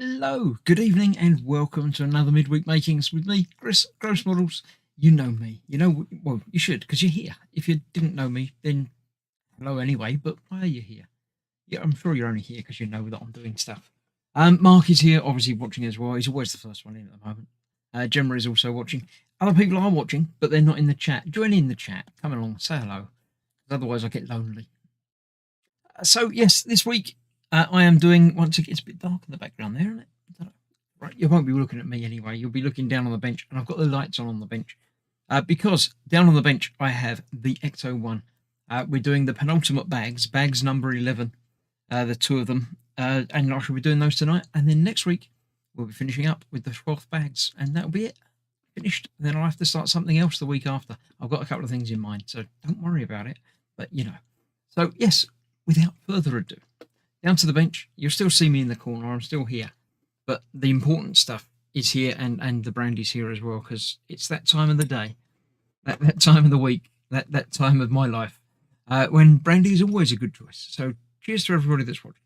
Hello, good evening, and welcome to another Midweek Makings with me, Chris, Gross Models. You know me. You know, well, you should, because you're here. If you didn't know me, then hello anyway, but why are you here? Yeah, I'm sure you're only here because you know that I'm doing stuff. Mark is here, obviously watching as well. He's always the first one in at the moment. Gemma is also watching. Other people are watching, but they're not in the chat. Join in the chat. Come along, say hello. Otherwise, I get lonely. So, yes, this week I am doing, once it gets a bit dark in the background there, isn't it? Right, you won't be looking at me anyway. You'll be looking down on the bench, and I've got the lights on the bench because down on the bench I have the Ecto-1. We're doing the penultimate bags number 11, the two of them, and I shall be doing those tonight. And then next week we'll be finishing up with the 12th bags, and that'll be it. Finished. Then I'll have to start something else the week after. I've got a couple of things in mind, so don't worry about it. But you know, so yes, without further ado, down to the bench. You'll still see me in the corner. I'm still here. But the important stuff is here, and the brandy's here as well, because it's that time of the day, that time of the week, that time of my life, when brandy is always a good choice. So cheers to everybody that's watching.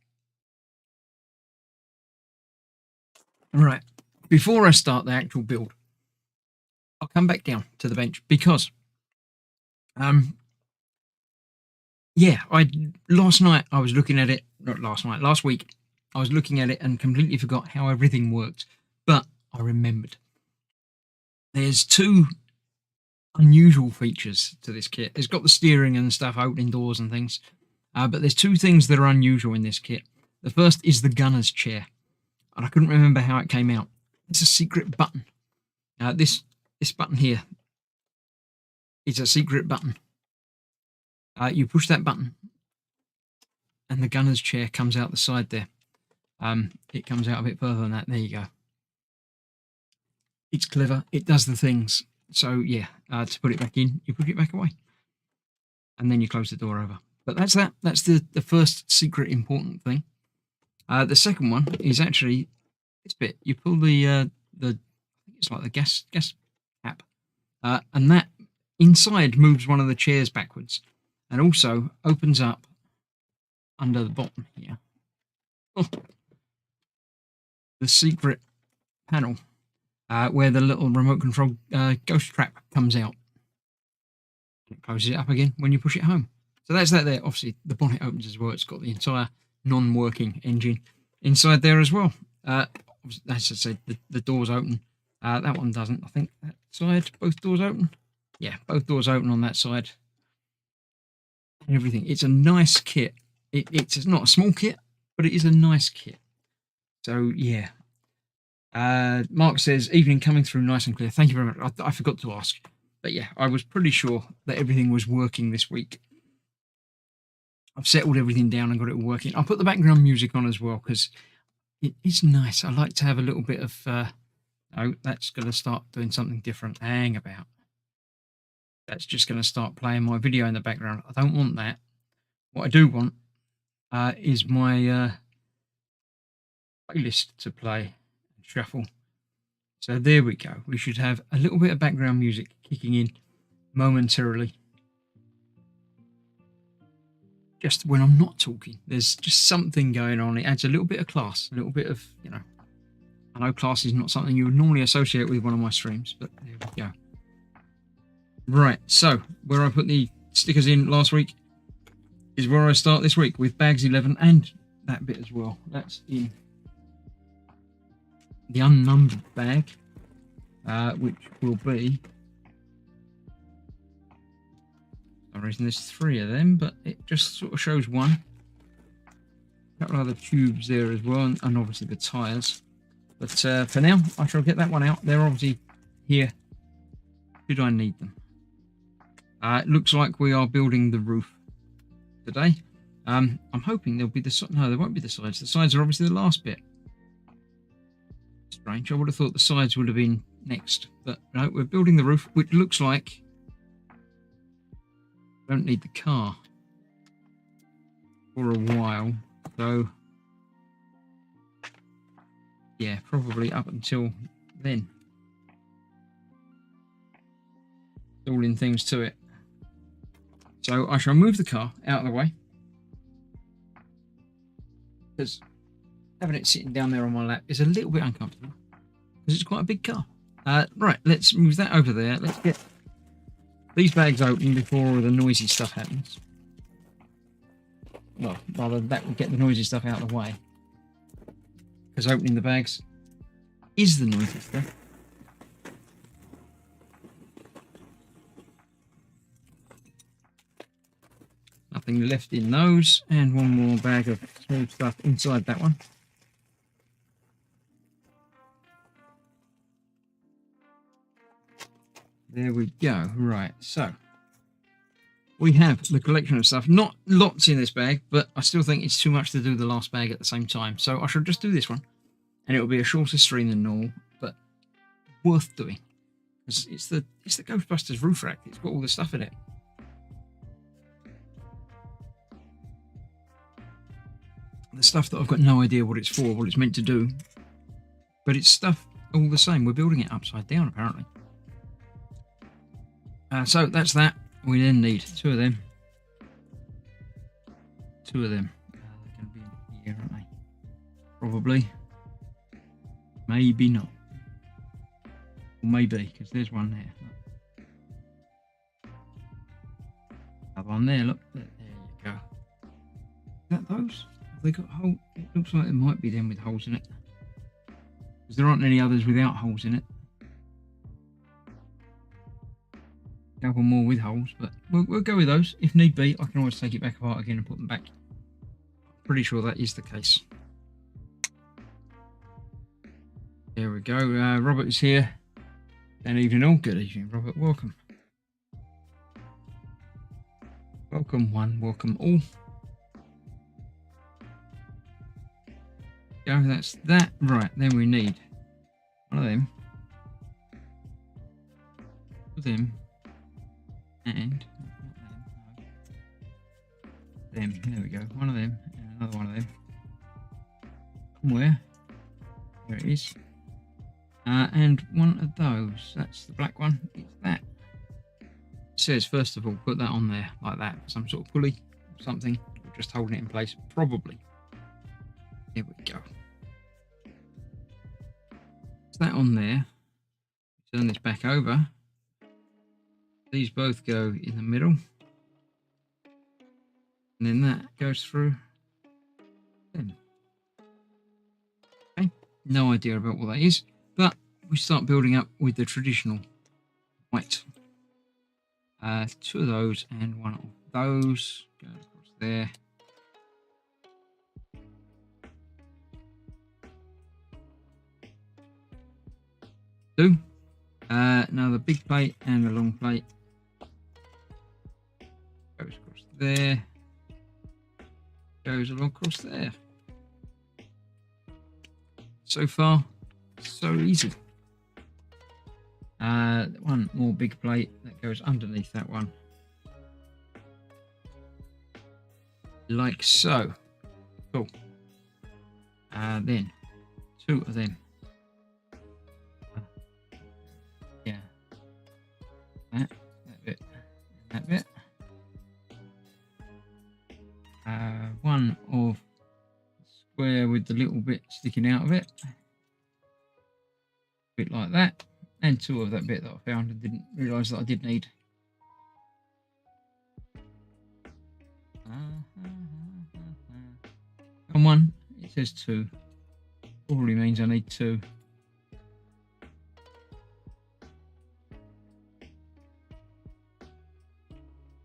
Right, before I start the actual build, I'll come back down to the bench because, yeah, last night I was looking at it. Not last night, last week I was looking at it and completely forgot how everything worked. But I remembered. There's two unusual features to this kit. It's got the steering and stuff, opening doors and things. But there's two things that are unusual in this kit. The first is the gunner's chair, and I couldn't remember how it came out. It's a secret button. This button here is a secret button. You push that button, and the gunner's chair comes out the side there. It comes out a bit further than that. There you go. It's clever. It does the things. So yeah, to put it back in, you put it back away, and then you close the door over. But that's that. That's the first secret important thing. The second one is actually this bit. You pull the it's like the gas cap, and that inside moves one of the chairs backwards, and also opens up under the bottom here. Oh, the secret panel where the little remote control ghost trap comes out. It closes it up again when you push it home. So that's that there. Obviously, the bonnet opens as well. It's got the entire non-working engine inside there as well. As I said, the doors open. That one doesn't. I think that side, both doors open. Yeah, both doors open on that side. And everything. It's a nice kit. It's not a small kit, but it is a nice kit. So yeah. Mark says, evening coming through nice and clear. Thank you very much. I forgot to ask. But yeah, I was pretty sure that everything was working this week. I've settled everything down and got it all working. I'll put the background music on as well because it's nice. I like to have a little bit of... oh, that's going to start doing something different. Hang about. That's just going to start playing my video in the background. I don't want that. What I do want is my playlist to play and shuffle. So there we go. We should have a little bit of background music kicking in momentarily. Just when I'm not talking, there's just something going on. It adds a little bit of class, a little bit of, you know, I know class is not something you would normally associate with one of my streams, but there we go. Right, so where I put the stickers in last week is where I start this week with bags 11 and that bit as well. That's in the unnumbered bag, which will be... For some reason there's 3 of them, but it just sort of shows one. A couple of other tubes there as well, and obviously the tyres. But for now, I shall get that one out. They're obviously here. Should I need them? It looks like we are building the roof today. I'm hoping there'll be the... No, there won't be the sides. The sides are obviously the last bit. Strange. I would have thought the sides would have been next. But no, we're building the roof, which looks like... Don't need the car for a while, so yeah, probably up until then. Installing things to it. So I shall move the car out of the way because having it sitting down there on my lap is a little bit uncomfortable because it's quite a big car. Right, let's move that over there. Let's get these bags open before all the noisy stuff happens. Well, rather that would get the noisy stuff out of the way. Because opening the bags is the noisy stuff. Nothing left in those. And one more bag of small stuff inside that one. There we go. Right, so we have the collection of stuff. Not lots in this bag, but I still think it's too much to do the last bag at the same time. So I shall just do this one, and it will be a shorter stream than normal, but worth doing because it's the Ghostbusters roof rack. It's got all the stuff in it. The stuff that I've got no idea what it's for, what it's meant to do, but it's stuff all the same. We're building it upside down apparently. So that's that. We then need 2 of them. 2 of them. They're going to be in here, aren't they? Probably. Maybe not. Or maybe, because there's one there. Another one there, look. There you go. Is that those? Have they got holes? It looks like it might be them with holes in it. Because there aren't any others without holes in it. A couple more with holes, but we'll go with those. If need be, I can always take it back apart again and put them back. Pretty sure that is the case. There we go. Robert is here. Good evening all. Good evening, Robert. Welcome. Welcome one, welcome all. Go, that's that. Right, then we need one of them. Them. And them. There we go. One of them and another one of them. Somewhere. There it is. And one of those. That's the black one. It's that. It says, first of all, put that on there like that. Some sort of pulley or something. Or just holding it in place. Probably. Here we go. It's that on there. Turn this back over. These both go in the middle. And then that goes through them. Okay. No idea about what that is. But we start building up with the traditional white. Two of those and one of those. Go across there. Two. Now the big plate and the long plate goes across there. Goes along across there. So far, so easy. One more big plate that goes underneath that one. Like so. Cool. Then two of them. Yeah. That bit. And that bit. One of square with the little bit sticking out of it. A bit like that. And two of that bit that I found and didn't realise that I did need. And one, it says two. Probably means I need two.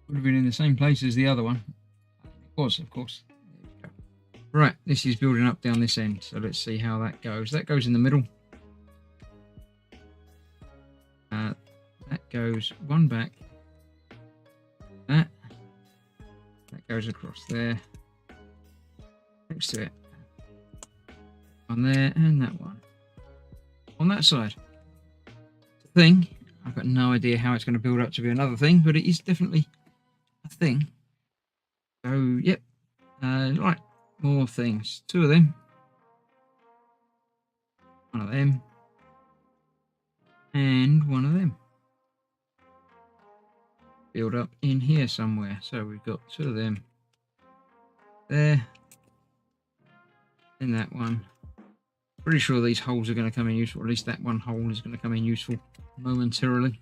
Would have been in the same place as the other one. It was, of course. There we go. Right, this is building up down this end, so let's see how that goes. That goes in the middle. That goes one back. That goes across there. Next to it. One there and that one. On that side. The thing, I've got no idea how it's going to build up to be another thing, but it is definitely a thing. So, yep. Right, more things. Two of them. One of them. And one of them. Build up in here somewhere. So we've got two of them there. And that one. Pretty sure these holes are going to come in useful. Or at least that one hole is going to come in useful momentarily.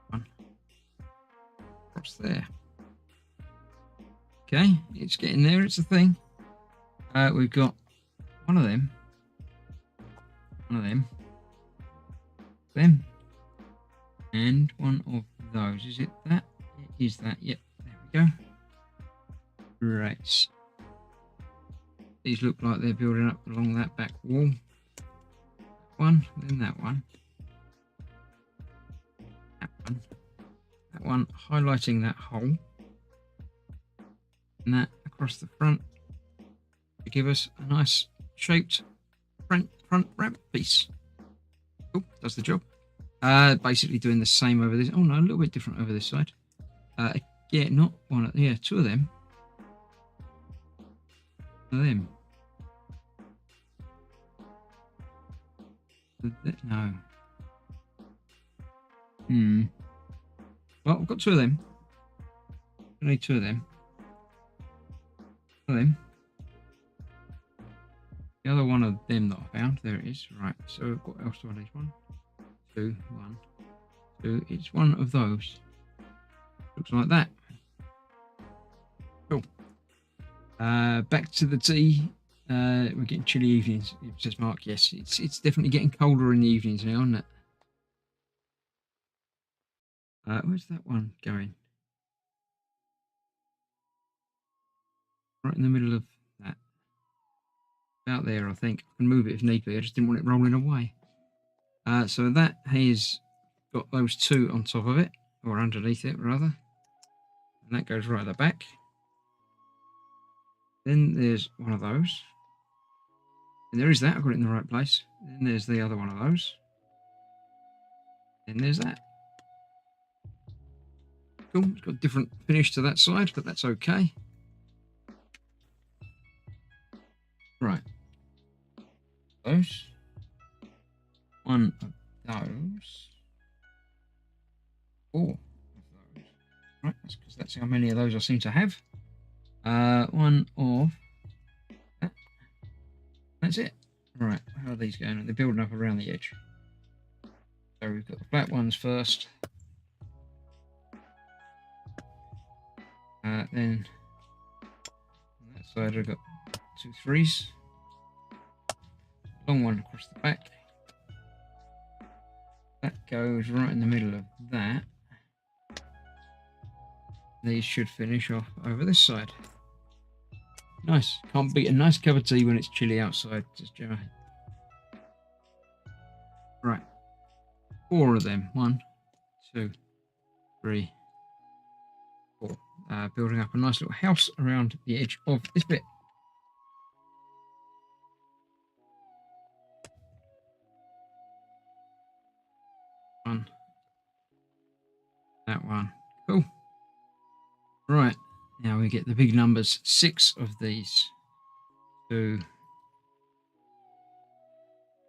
One. Across there. Okay, it's getting there. It's a thing. We've got one of them. One of them. Them. And one of those. Is it that? It is that. Yep. There we go. Right. These look like they're building up along that back wall. One, then that one. That one. That one highlighting that hole. And that across the front to give us a nice shaped front ramp piece. Cool, does the job. Basically doing the same over this. Oh no, a little bit different over this side. Yeah, not one. Yeah, two of them. One of them. No. Well, I've got two of them. I need two of them. One of them. The other one of them that I found, there it is. Right, so what else do I need? 1, 2, 1, 2. It's one of those. Looks like that. Cool. Back to the tea. We're getting chilly evenings, says Mark. Yes, it's definitely getting colder in the evenings now, isn't it? Where's that one going? Right in the middle of that. Out there, I think. I can move it if need be. I just didn't want it rolling away. So that has got those 2 on top of it, or underneath it, rather. And that goes right at the back. Then there's one of those. And there is that. I've got it in the right place. Then there's the other one of those. And there's that. Cool. It's got a different finish to that side, but that's okay. Right. Those. One of those. 4 of those. Right, that's because that's how many of those I seem to have. One of that. That's it. Right, how are these going? They're building up around the edge. So we've got the flat ones first. Then on that side I've got 2 3s. Long one across the back. That goes right in the middle of that. These should finish off over this side. Nice. Can't beat a nice cup of tea when it's chilly outside, says Gemma. Right. 4 of them. 1, 2, 3, 4. Building up a nice little house around the edge of this bit. One. That one. Cool. Right. Now we get the big numbers. 6 of these. 2.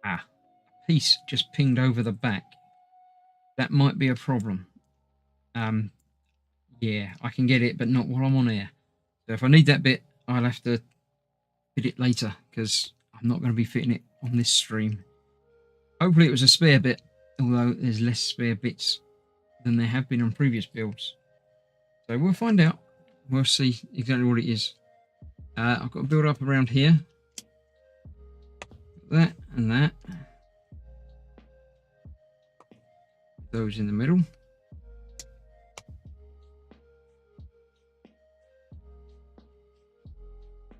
A piece just pinged over the back. That might be a problem. Yeah, I can get it, but not while I'm on air. So if I need that bit, I'll have to fit it later, because I'm not going to be fitting it on this stream. Hopefully it was a spare bit, although there's less spare bits than there have been on previous builds. So we'll find out. We'll see exactly what it is. I've got to build up around here. That and that. Those in the middle.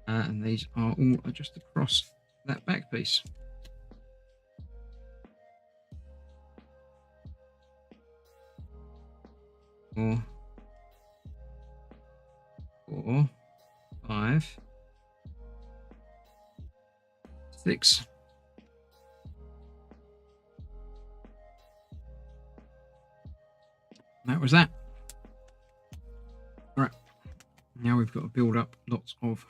And these are all just across that back piece. Four, 5, 6. That was that. Right. Now we've got to build up lots of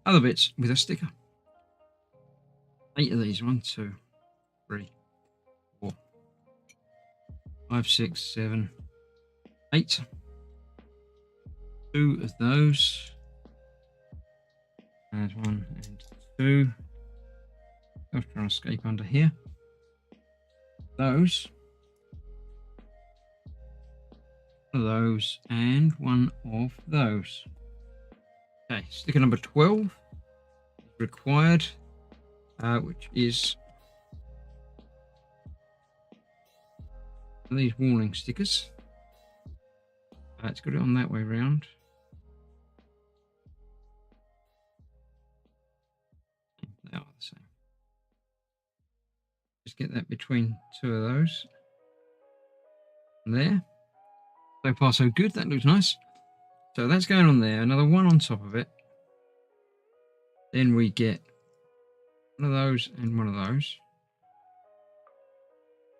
other bits with a sticker. 8 of these. 1, 2, 3, 4, 5, 6, 7, 8. 2 of those. Add 1 and 2. I was trying to escape under here. Those. One of those and 1 of those. Okay, sticker number 12 is required, which is these warning stickers. It's got it on that way round. They are the same. Just get that between 2 of those. There. So far so good. That looks nice. So that's going on there. Another 1 on top of it. Then we get 1 of those and 1 of those.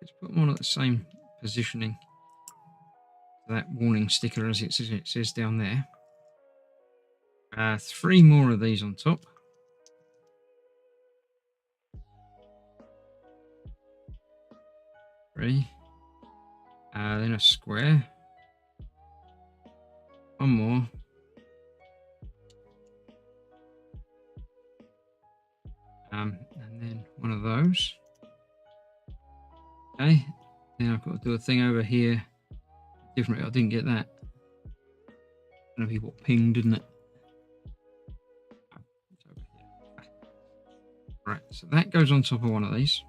Let's put them on at the same positioning. That warning sticker as it says down there. 3 more of these on top. Three. Then a square. 1 more. those. Okay, then I've got to do a thing over here. Different, I didn't get that. I don't know if what ping, didn't it? Oh, it's over here. Right, so that goes on top of one of these.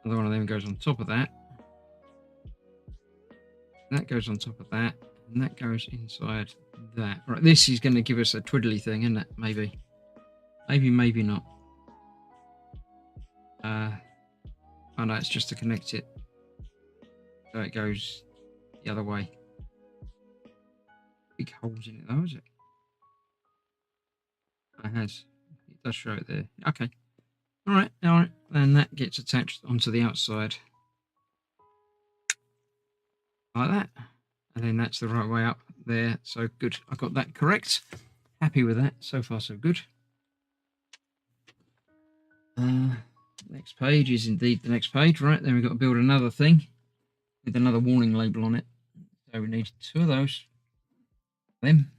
Another one of them goes on top of that. That goes on top of that. And that goes inside that. Right, this is going to give us a twiddly thing, isn't it? Maybe. Maybe not. Oh no, it's just to connect it. So it goes the other way. Big holes in it though, is it? It has. It does show it there. Okay. Alright. And that gets attached onto the outside. Like that. And then that's the right way up there. So good. I got that correct. Happy with that. So far so good. Next page is indeed the next page. Right, then we've got to build another thing with another warning label on it. So we need 2 of those. Them.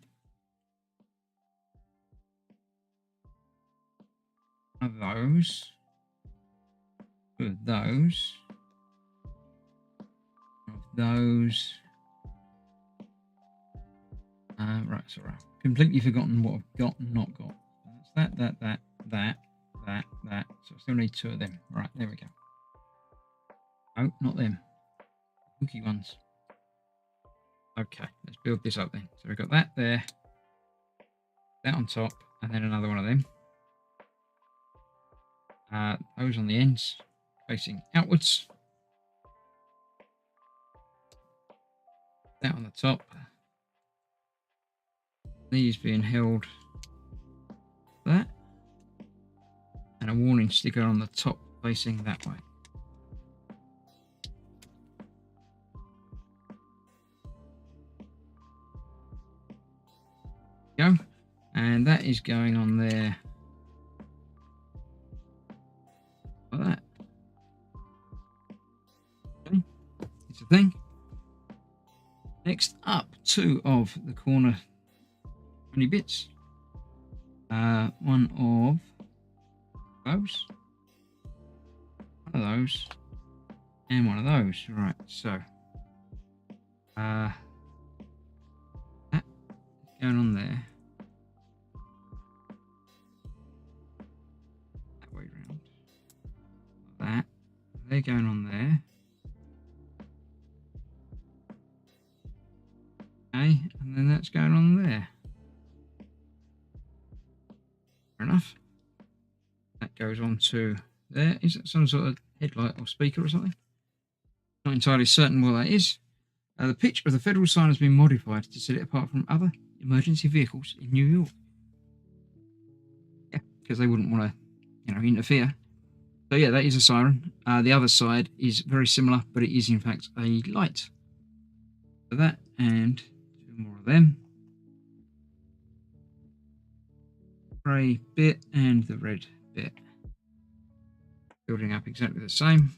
One of those. 2 of those. One of those. Right, sorry. Completely forgotten what I've got and not got. That's that. So I still need 2 of them. Right, there we go. Oh, not them. Hooky ones. Okay, let's build this up then. So we've got that there, that on top, and then another one of them. Those on the ends, facing outwards. That on the top. These being held that. And a warning sticker on the top facing that way. Go. And that is going on there like that. Okay. It's a thing. Next up, 2 of the corner 20 bits. One of those. One of those. And one of those. Right, so that is going on there. That way round. Like that. They're going on there. Okay, and then that's going on there. Fair enough. That goes on to there. Is that some sort of headlight or speaker or something? Not entirely certain what that is. The pitch of the federal sign has been modified to set it apart from other emergency vehicles in New York. Yeah, because they wouldn't want to, interfere. So yeah, that is a siren. The other side is very similar, but it is in fact a light. So that and 2 more of them. Grey bit and the red bit. Building up exactly the same.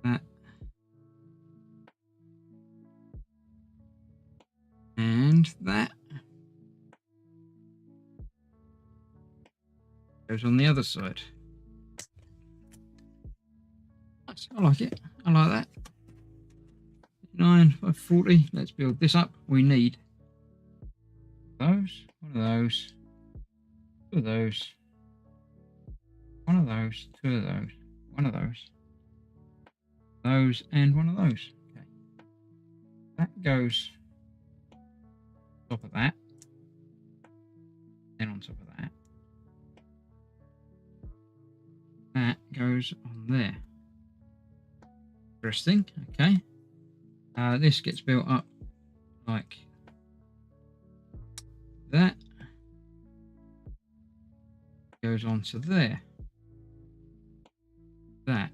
That. And that. Goes on the other side. Nice. I like it. I like that. 9 by 40. Let's build this up. We need those, one of those, 2 of those, one of those, 2 of those, one of those, and one of those. Okay. That goes on top of that, then on top of that. That goes on there. Interesting. Okay. This gets built up like that. Goes on to there. That.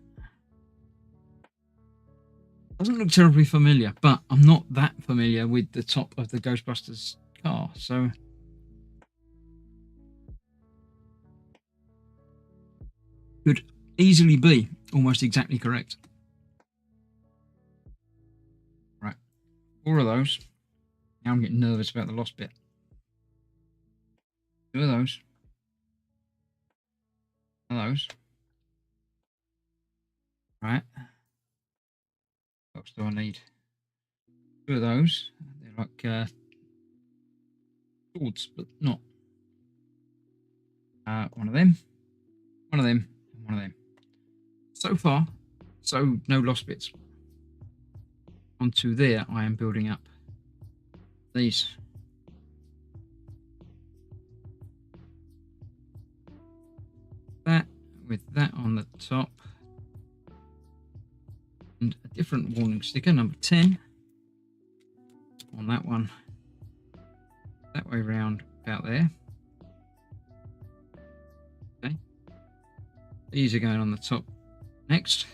Doesn't look terribly familiar, but I'm not that familiar with the top of the Ghostbusters car, so could easily be almost exactly correct. Right, 4 of those. Now I'm getting nervous about the lost bit. 2 of those. One of those. Right. What else do I need? 2 of those. They're like swords, but not. One of them. One of them. And one of them. So far, so no lost bits. Onto there, I am building up these. That with that on the top. And a different warning sticker, number 10. On that one. That way round, about there. Okay. These are going on the top next.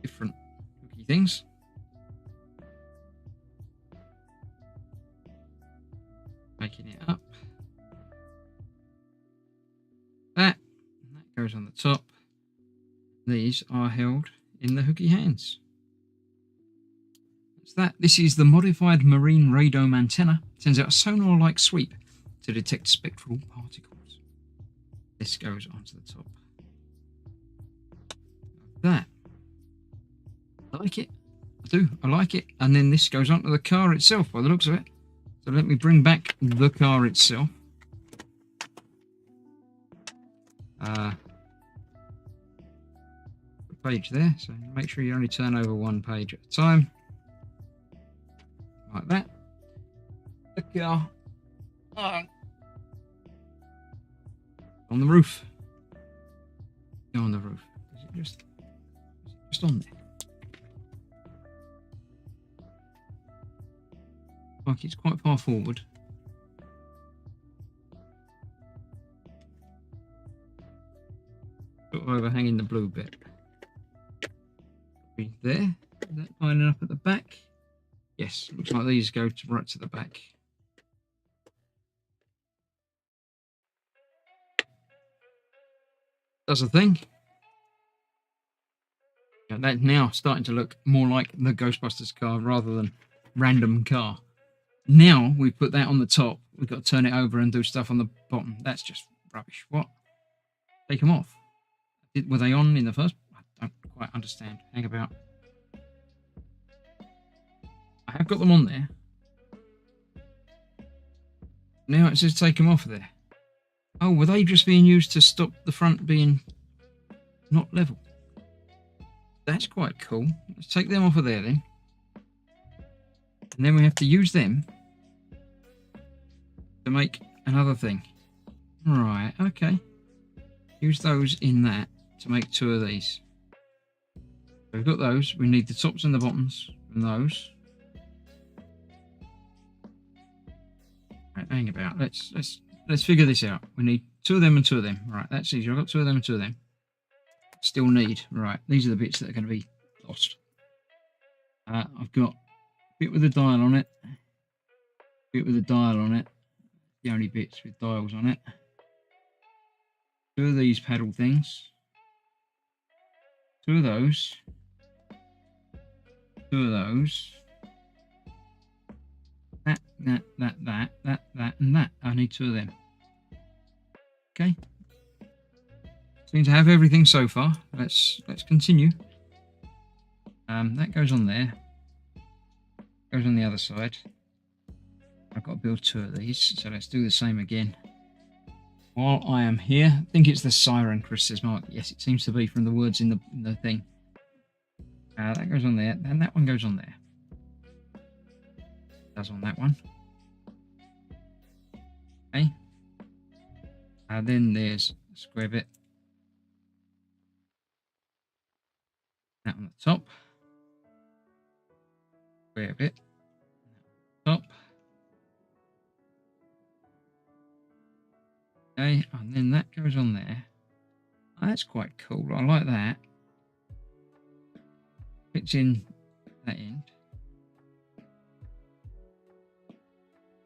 Different hooky things. Making it up. That goes on the top. These are held in the hooky hands. That's that. This is the modified marine radome antenna. Sends out a sonar-like sweep to detect spectral particles. This goes onto the top. That. I like it. I do. I like it. And then this goes onto the car itself by the looks of it. So let me bring back the car itself. Page there, so make sure you only turn over one page at a time, like that. The car on the roof. Go on the roof. Is it just on there? Like it's quite far forward. Sort of overhanging the blue bit. There. Is that lining up at the back? Yes, looks like these go right to the back. Does a thing. Yeah, that's now starting to look more like the Ghostbusters car rather than random car. Now we put that on the top. We've got to turn it over and do stuff on the bottom. That's just rubbish. What? Take them off. Were they on in the first? I don't quite understand. Hang about. I have got them on there. Now it says take them off there. Oh, were they just being used to stop the front being not level? That's quite cool. Let's take them off of there then. And then we have to use them to make another thing. Right, okay. Use those in that to make 2 of these. So we've got those. We need the tops and the bottoms from those. Right, hang about. Let's figure this out. We need 2 of them and 2 of them. Right, that's easy. I've got 2 of them and 2 of them. Still need. Right, these are the bits that are going to be lost. I've got a bit with a dial on it. Bit with a dial on it. The only bits with dials on it. 2 of these paddle things. 2 of those. 2 of those. That, and that. I need 2 of them. Okay. Seem to have everything so far. Let's continue. That goes on there. Goes on the other side. I've got to build 2 of these, so let's do the same again. While I am here, I think it's the siren, Chris says, Mark. Yes, it seems to be from the words in the thing. That goes on there, and that one goes on there. Does on that one. Okay. Then there's a square bit. That on the top. Square bit. Top. Okay, and then that goes on there. Oh, that's quite cool. I like that. Fits in that end.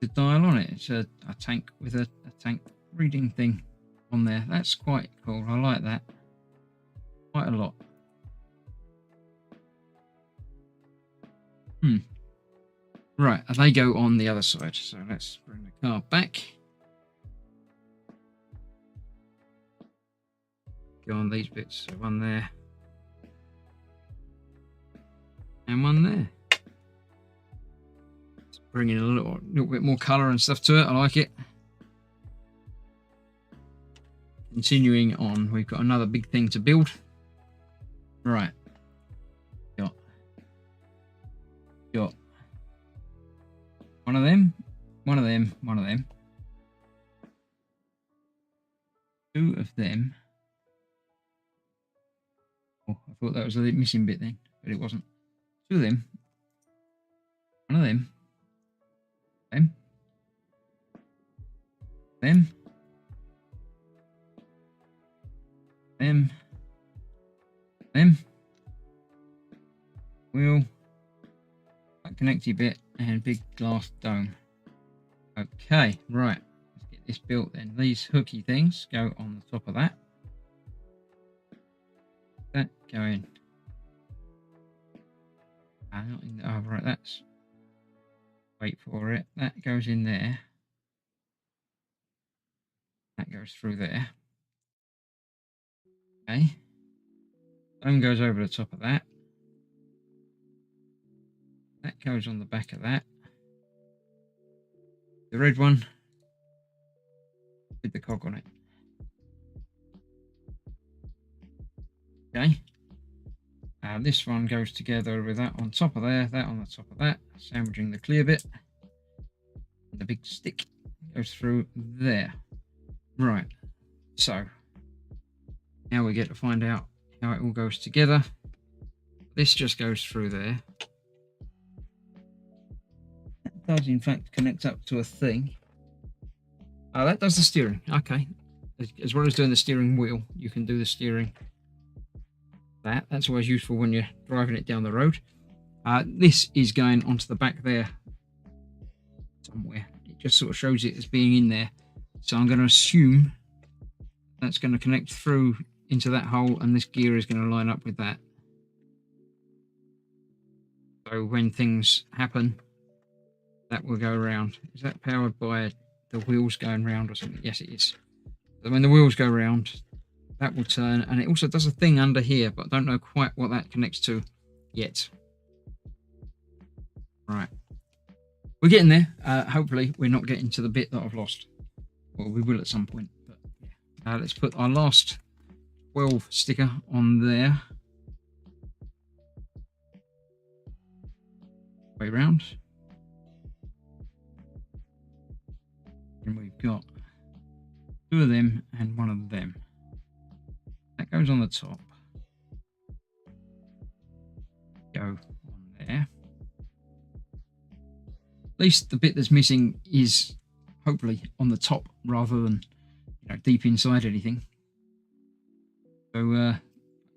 The dial on it. It's a tank with a tank reading thing on there. That's quite cool. I like that quite a lot. Right, and they go on the other side. So let's bring the car back. Go on these bits. So one there. And one there. It's bringing a little bit more colour and stuff to it. I like it. Continuing on, we've got another big thing to build. Right. Got one of them, one of them, one of them. Two of them. Oh, I thought that was a missing bit then, but it wasn't. Two of them. One of them. Them. Them. Them. Them. Wheel. That connecty bit and big glass dome. Okay, right. Let's get this built then. These hooky things go on the top of that. That going. Not in the, oh, right, that's. Wait for it. That goes in there. That goes through there. Okay. Dome goes over the top of that. That goes on the back of that. The red one with the cog on it. Okay. This one goes together with that on top of there, that on the top of that, sandwiching the clear bit. And the big stick goes through there. Right. So now we get to find out how it all goes together. This just goes through there. That does in fact connect up to a thing. Oh, that does the steering. Okay. As well as doing the steering wheel, you can do the steering. That's always useful when you're driving it down the road. This is going onto the back there somewhere. It just sort of shows it as being in there. So I'm going to assume that's going to connect through into that hole, and this gear is going to line up with that. So when things happen, that will go around. Is that powered by the wheels going round or something? Yes, it is. So when the wheels go round, that will turn, and it also does a thing under here, but I don't know quite what that connects to yet. Right. We're getting there. Hopefully we're not getting to the bit that I've lost. Well, we will at some point. But yeah. Let's put our last 12 sticker on there. Way round. And we've got two of them and one of them. That goes on the top. Go on there. At least the bit that's missing is hopefully on the top rather than, you know, deep inside anything. So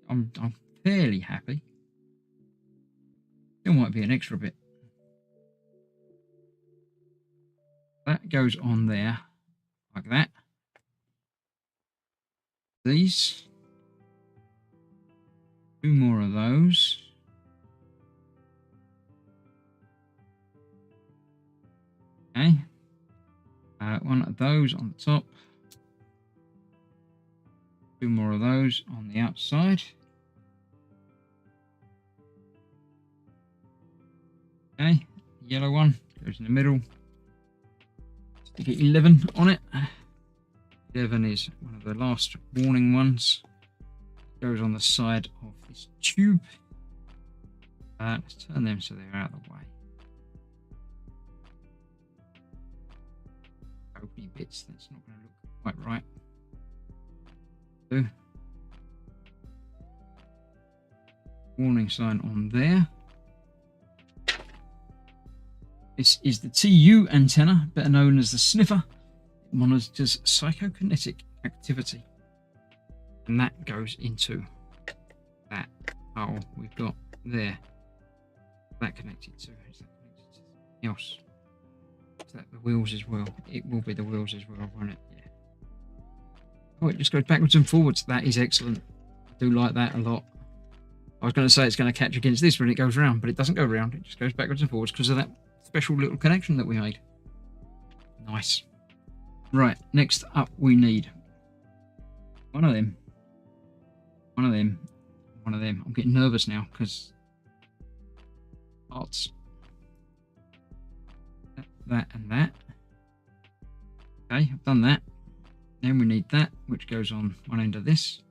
I'm fairly happy. There might be an extra bit. That goes on there like that. These. Two more of those. Okay. One of those on the top. Two more of those on the outside. Okay. The yellow one goes in the middle. Stick 11 on it. 11 is one of the last warning ones. Goes on the side of this tube. Let's turn them so they're out of the way. Opening bits, that's not going to look quite right. So, warning sign on there. This is the TU antenna, better known as the sniffer. It monitors psychokinetic activity. And that goes into that hole we've got there. That connected to, is that connected to something else? Is that the wheels as well? It will be the wheels as well, won't it? Yeah. Oh, it just goes backwards and forwards. That is excellent. I do like that a lot. I was going to say it's going to catch against this when it goes round, but it doesn't go round. It just goes backwards and forwards because of that special little connection that we made. Nice. Right, next up we need one of them, one of them, one of them. I'm getting nervous now because parts. That and that. Okay, I've done that. Then we need that, which goes on one end of this.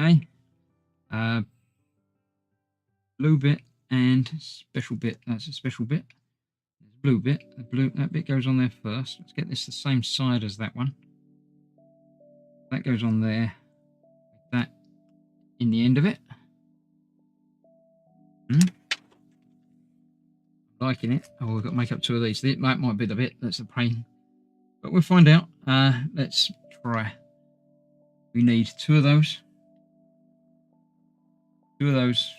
Okay. Blue bit and special bit. That's a special bit. There's a blue bit. That bit goes on there first. Let's get this the same side as that one. That goes on there. That in the end of it. Liking it. Oh, we've got to make up 2 of these. That might be the bit that's a pain, but we'll find out. Let's try. We need 2 of those. 2 of those.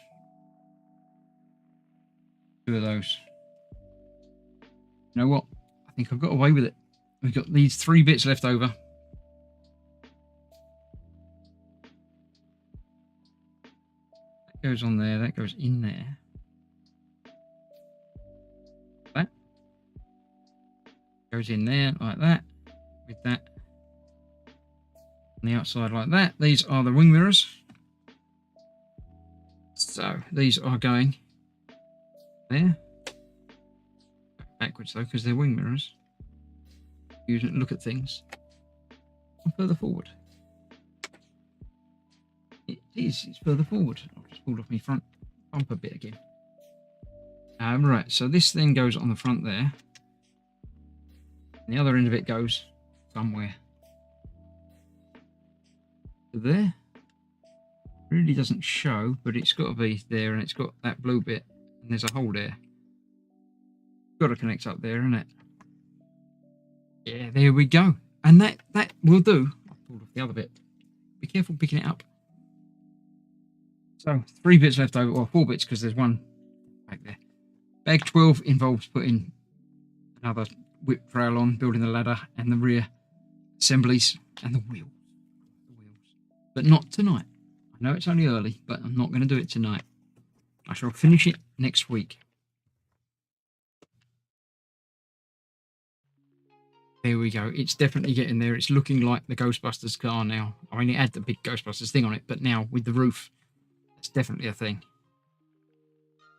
2 of those. You know what? I think I've got away with it. We've got these 3 bits left over. That goes on there. That goes in there. That goes in there like that. With that on the outside like that. These are the wing mirrors. So these are going there. Backwards though, because they're wing mirrors. You look at things. And further forward. It is. It's further forward. I've just pulled off my front bumper bit again. Right. So this thing goes on the front there. And the other end of it goes somewhere. To there. Really doesn't show, but it's got to be there, and it's got that blue bit, and there's a hole there. Got to connect up there, isn't it? Yeah, there we go. And that will do. I pulled off the other bit. Be careful picking it up. So 3 bits left over, or 4 bits because there's one back there. Bag 12 involves putting another whip rail on, building the ladder and the rear assemblies and the wheels. But not tonight. I know it's only early, but I'm not going to do it tonight. I shall finish it next week. There we go. It's definitely getting there. It's looking like the Ghostbusters car now. I mean, it had the big Ghostbusters thing on it, but now with the roof, it's definitely a thing.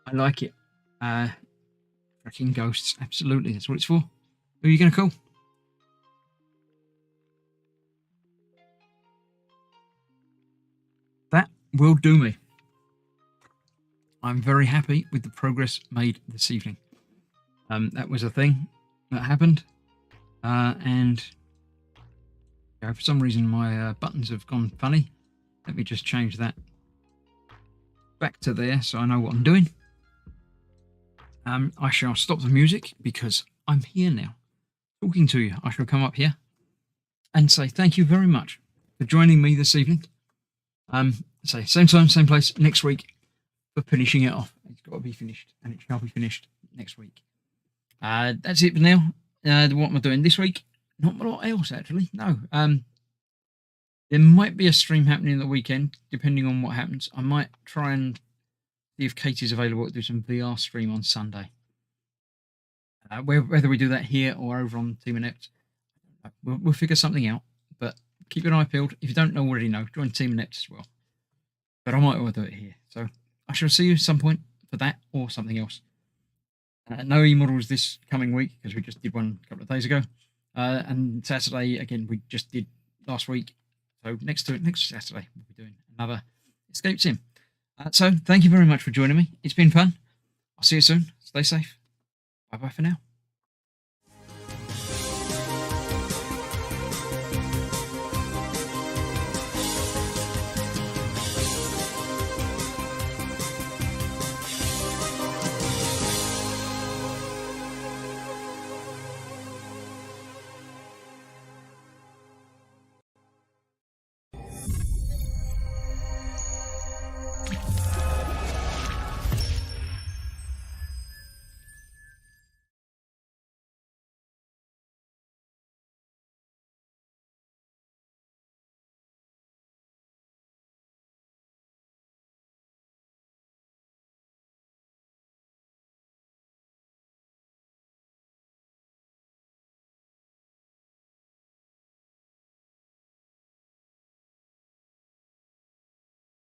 I like it. Tracking ghosts. Absolutely. That's what it's for. Who are you going to call? That will do me. I'm very happy with the progress made this evening. That was a thing that happened. And for some reason my buttons have gone funny. Let me just change that back to there so I know what I'm doing. I shall stop the music because I'm here now talking to you. I shall come up here and say thank you very much for joining me this evening. Say same time, same place next week for finishing it off. It's got to be finished, and it shall be finished next week. That's it for now. What am I doing this week? Not a lot else, actually. No. There might be a stream happening in the weekend, depending on what happens. I might try and see if Katie's available to do some VR stream on Sunday. Whether we do that here or over on Team Inept, we'll figure something out. But keep an eye peeled. If you don't already know, join Team Inept as well. But I might well do it here. So I shall see you at some point for that or something else. No e-models this coming week because we just did one a couple of days ago. And Saturday, again, we just did last week. So next Saturday, we'll be doing another Escape Sim. So thank you very much for joining me. It's been fun. I'll see you soon. Stay safe. Bye-bye for now.